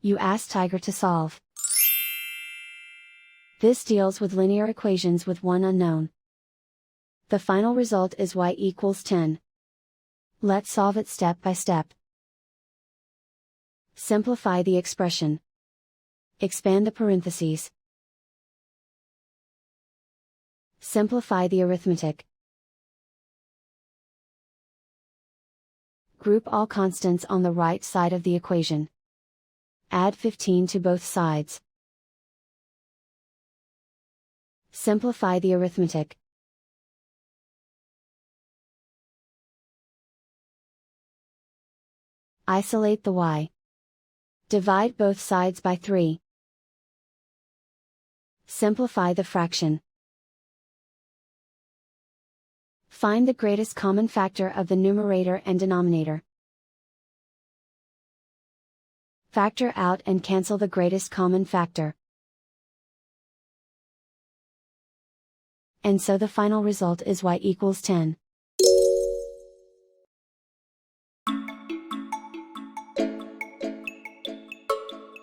You ask Tiger to solve. This deals with linear equations with one unknown. The final result is y equals 10. Let's solve it step by step. Simplify the expression. Expand the parentheses. Simplify the arithmetic. Group all constants on the right side of the equation. Add 15 to both sides. Simplify the arithmetic. Isolate the y. Divide both sides by 3. Simplify the fraction. Find the greatest common factor of the numerator and denominator. Factor out and cancel the greatest common factor. And so the final result is y equals 10.